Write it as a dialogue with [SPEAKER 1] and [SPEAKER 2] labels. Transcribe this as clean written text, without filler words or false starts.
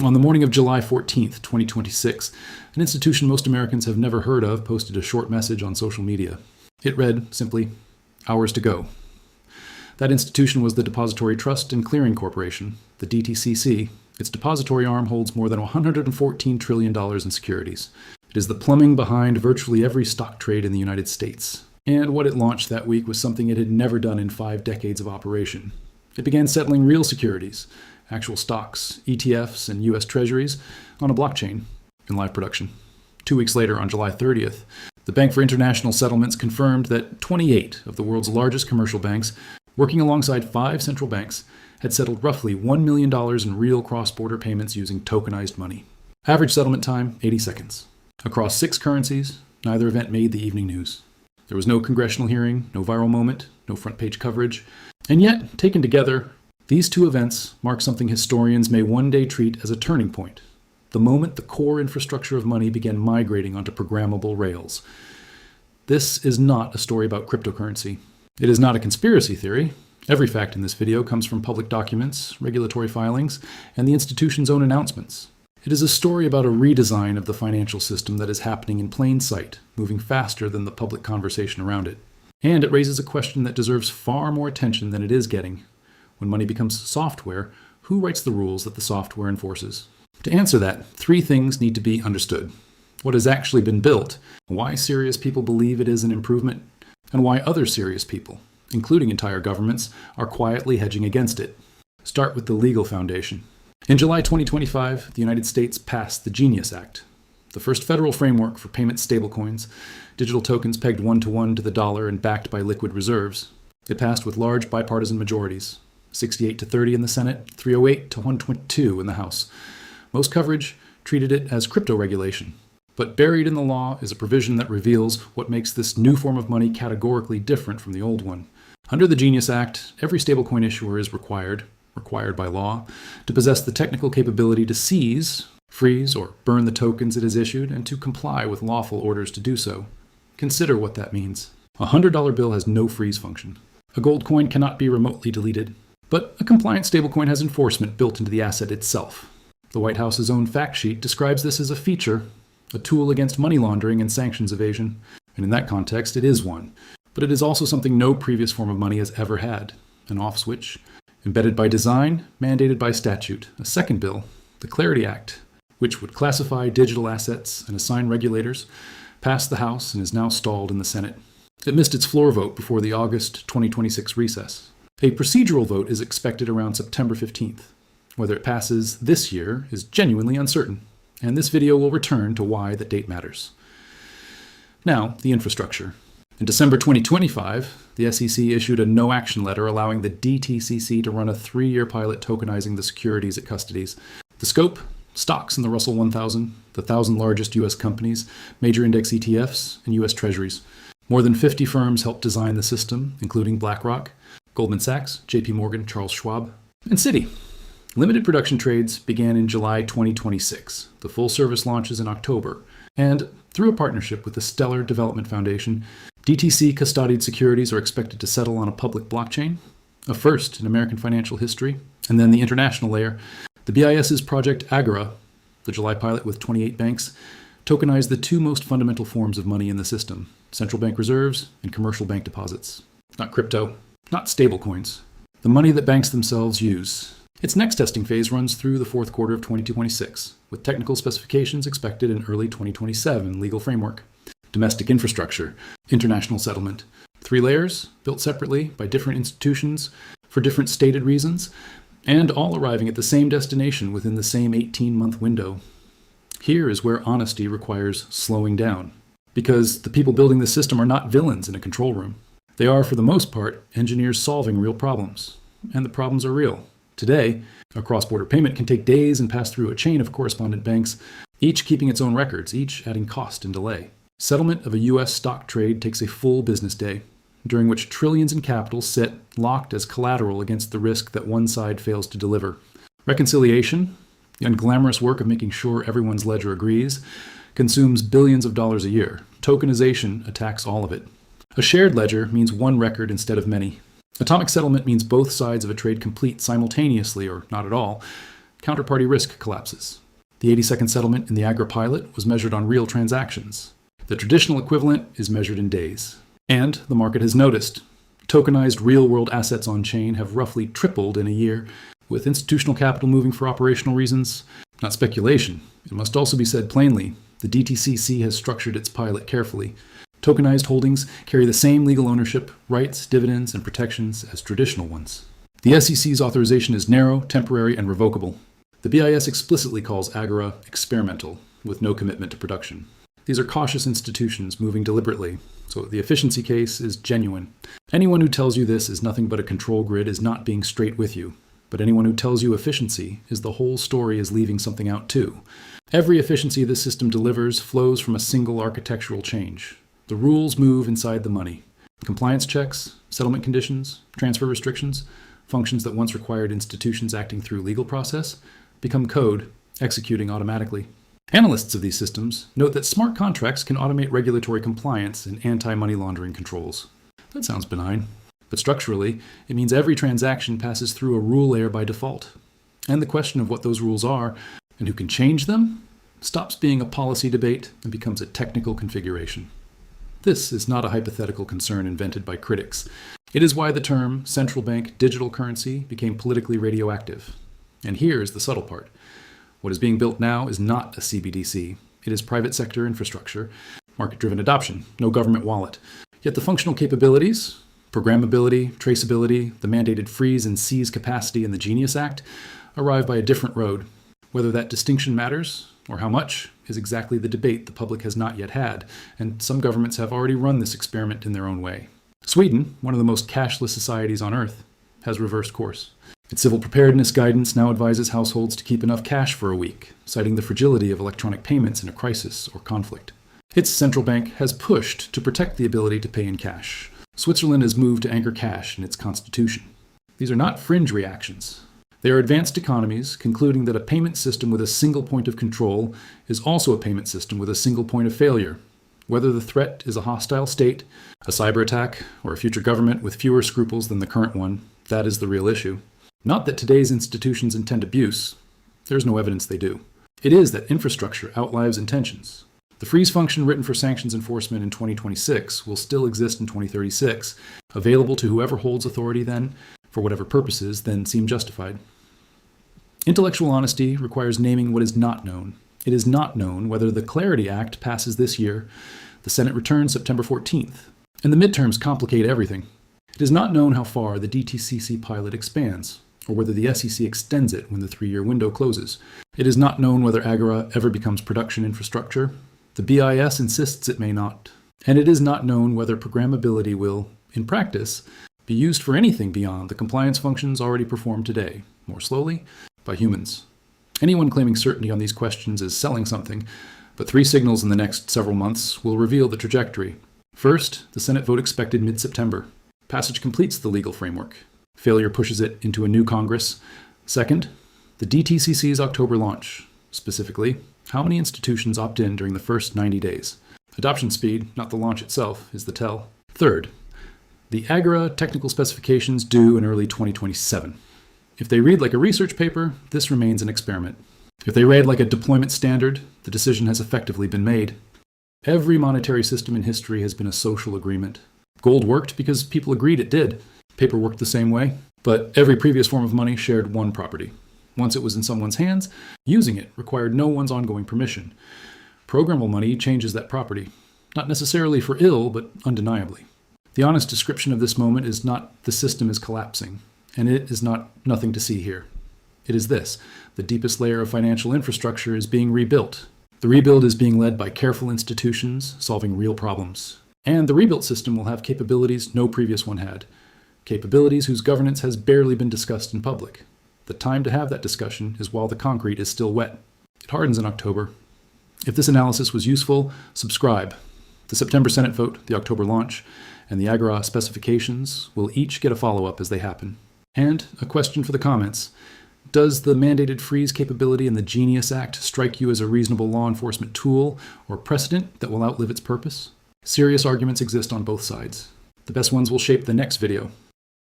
[SPEAKER 1] On the morning of July 14th, 2026, an institution most Americans have never heard of posted a short message on social media. It read simply, "Hours to go." That institution was the Depository Trust and Clearing Corporation, the DTCC. Its depository arm holds more than $114 trillion in securities. It is the plumbing behind virtually every stock trade in the United States. And what it launched that week was something it had never done in 5 decades of operation. It began settling real securities, actual stocks, ETFs, and U.S. treasuries, on a blockchain in live production. 2 weeks later, on July 30th, the Bank for International Settlements confirmed that 28 of the world's largest commercial banks, working alongside 5 central banks, had settled roughly $1 million in real cross-border payments using tokenized money. Average settlement time, 80 seconds. Across 6 currencies, neither event made the evening news. There was no congressional hearing, no viral moment, no front-page coverage. And yet, taken together, these 2 events mark something historians may one day treat as a turning point. The moment the core infrastructure of money began migrating onto programmable rails. This is not a story about cryptocurrency. It is not a conspiracy theory. Every fact in this video comes from public documents, regulatory filings, and the institution's own announcements. It is a story about a redesign of the financial system that is happening in plain sight, moving faster than the public conversation around it. And it raises a question that deserves far more attention than it is getting. When money becomes software, who writes the rules that the software enforces? To answer that, 3 things need to be understood. What has actually been built, why serious people believe it is an improvement, and why other serious people, including entire governments, are quietly hedging against it. Start with the legal foundation. In July 2025, the United States passed the Genius Act, the first federal framework for payment stablecoins, digital tokens pegged 1-to-1 to the dollar and backed by liquid reserves. It passed with large bipartisan majorities, 68-30 in the Senate, 308-122 in the House. Most coverage treated it as crypto regulation. But buried in the law is a provision that reveals what makes this new form of money categorically different from the old one. Under the Genius Act, every stablecoin issuer is required by law, to possess the technical capability to seize, freeze, or burn the tokens it has issued, and to comply with lawful orders to do so. Consider what that means. A $100 bill has no freeze function. A gold coin cannot be remotely deleted. But a compliant stablecoin has enforcement built into the asset itself. The White House's own fact sheet describes this as a feature, a tool against money laundering and sanctions evasion, and in that context, it is one. But it is also something no previous form of money has ever had, an off switch, embedded by design, mandated by statute. A second bill, the Clarity Act, which would classify digital assets and assign regulators, passed the House and is now stalled in the Senate. It missed its floor vote before the August 2026 recess. A procedural vote is expected around September 15th. Whether it passes this year is genuinely uncertain, and this video will return to why that date matters. Now, the infrastructure. In December 2025, the SEC issued a no-action letter allowing the DTCC to run a 3-year pilot tokenizing the securities it custodies. The scope? Stocks in the Russell 1000, the 1,000 largest U.S. companies, major index ETFs, and U.S. treasuries. More than 50 firms helped design the system, including BlackRock, Goldman Sachs, JP Morgan, Charles Schwab, and Citi. Limited production trades began in July 2026. The full service launches in October. And through a partnership with the Stellar Development Foundation, DTC custodied securities are expected to settle on a public blockchain, a first in American financial history. And then the international layer. The BIS's Project Agora, the July pilot with 28 banks, tokenized the 2 most fundamental forms of money in the system, central bank reserves and commercial bank deposits. Not crypto. Not stablecoins, the money that banks themselves use. Its next testing phase runs through the 4th quarter of 2026, with technical specifications expected in early 2027 legal framework. Domestic infrastructure, international settlement. 3 layers, built separately by different institutions for different stated reasons, and all arriving at the same destination within the same 18-month window. Here is where honesty requires slowing down, because the people building the system are not villains in a control room. They are, for the most part, engineers solving real problems. And the problems are real. Today, a cross-border payment can take days and pass through a chain of correspondent banks, each keeping its own records, each adding cost and delay. Settlement of a U.S. stock trade takes a full business day, during which trillions in capital sit locked as collateral against the risk that one side fails to deliver. Reconciliation, the unglamorous work of making sure everyone's ledger agrees, consumes billions of dollars a year. Tokenization attacks all of it. A shared ledger means one record instead of many. Atomic settlement means both sides of a trade complete simultaneously or not at all. counterparty risk collapses. The 80-second settlement in the Agra pilot was measured on real transactions. The traditional equivalent is measured in days. And the market has noticed. Tokenized real-world assets on-chain have roughly tripled in a year, with institutional capital moving for operational reasons, not speculation. It must also be said plainly, the DTCC has structured its pilot carefully. Tokenized holdings carry the same legal ownership, rights, dividends, and protections as traditional ones. The SEC's authorization is narrow, temporary, and revocable. The BIS explicitly calls Agora experimental, with no commitment to production. These are cautious institutions moving deliberately, so the efficiency case is genuine. Anyone who tells you this is nothing but a control grid is not being straight with you. But anyone who tells you efficiency is the whole story is leaving something out too. Every efficiency this system delivers flows from a single architectural change. The rules move inside the money. Compliance checks, settlement conditions, transfer restrictions, functions that once required institutions acting through legal process, become code, executing automatically. Analysts of these systems note that smart contracts can automate regulatory compliance and anti-money laundering controls. That sounds benign. But structurally, it means every transaction passes through a rule layer by default. And the question of what those rules are and who can change them stops being a policy debate and becomes a technical configuration. This is not a hypothetical concern invented by critics. It is why the term central bank digital currency became politically radioactive. And here is the subtle part. What is being built now is not a CBDC. It is private sector infrastructure, market-driven adoption, no government wallet. Yet the functional capabilities, programmability, traceability, the mandated freeze and seize capacity in the Genius Act arrive by a different road. Whether that distinction matters, or how much, is exactly the debate the public has not yet had, and some governments have already run this experiment in their own way. Sweden, one of the most cashless societies on earth, has reversed course. Its civil preparedness guidance now advises households to keep enough cash for a week, citing the fragility of electronic payments in a crisis or conflict. Its central bank has pushed to protect the ability to pay in cash. Switzerland has moved to anchor cash in its constitution. These are not fringe reactions. They are advanced economies concluding that a payment system with a single point of control is also a payment system with a single point of failure. Whether the threat is a hostile state, a cyber attack, or a future government with fewer scruples than the current one, that is the real issue. Not that today's institutions intend abuse. There is no evidence they do. It is that infrastructure outlives intentions. The freeze function written for sanctions enforcement in 2026 will still exist in 2036, available to whoever holds authority then, for whatever purposes then seem justified. Intellectual honesty requires naming what is not known. It is not known whether the Clarity Act passes this year, the Senate returns September 14th, and the midterms complicate everything. It is not known how far the DTCC pilot expands, or whether the SEC extends it when the 3-year window closes. It is not known whether Agora ever becomes production infrastructure. The BIS insists it may not. And it is not known whether programmability will, in practice, be used for anything beyond the compliance functions already performed today, more slowly, by humans. Anyone claiming certainty on these questions is selling something, but 3 signals in the next several months will reveal the trajectory. First, the Senate vote expected mid-September. Passage completes the legal framework. Failure pushes it into a new Congress. Second, the DTCC's October launch. Specifically, how many institutions opt in during the first 90 days? Adoption speed, not the launch itself, is the tell. Third, the Agora technical specifications due in early 2027. If they read like a research paper, this remains an experiment. If they read like a deployment standard, the decision has effectively been made. Every monetary system in history has been a social agreement. Gold worked because people agreed it did. Paper worked the same way, but every previous form of money shared one property. Once it was in someone's hands, using it required no one's ongoing permission. Programmable money changes that property, not necessarily for ill, but undeniably. The honest description of this moment is not the system is collapsing, and it is not nothing to see here. It is this: the deepest layer of financial infrastructure is being rebuilt. The rebuild is being led by careful institutions solving real problems. And the rebuilt system will have capabilities no previous one had. Capabilities whose governance has barely been discussed in public. The time to have that discussion is while the concrete is still wet. It hardens in October. If this analysis was useful, subscribe. The September Senate vote, the October launch, and the Agora specifications will each get a follow-up as they happen. And a question for the comments. Does the mandated freeze capability in the Genius Act strike you as a reasonable law enforcement tool or precedent that will outlive its purpose? Serious arguments exist on both sides. The best ones will shape the next video.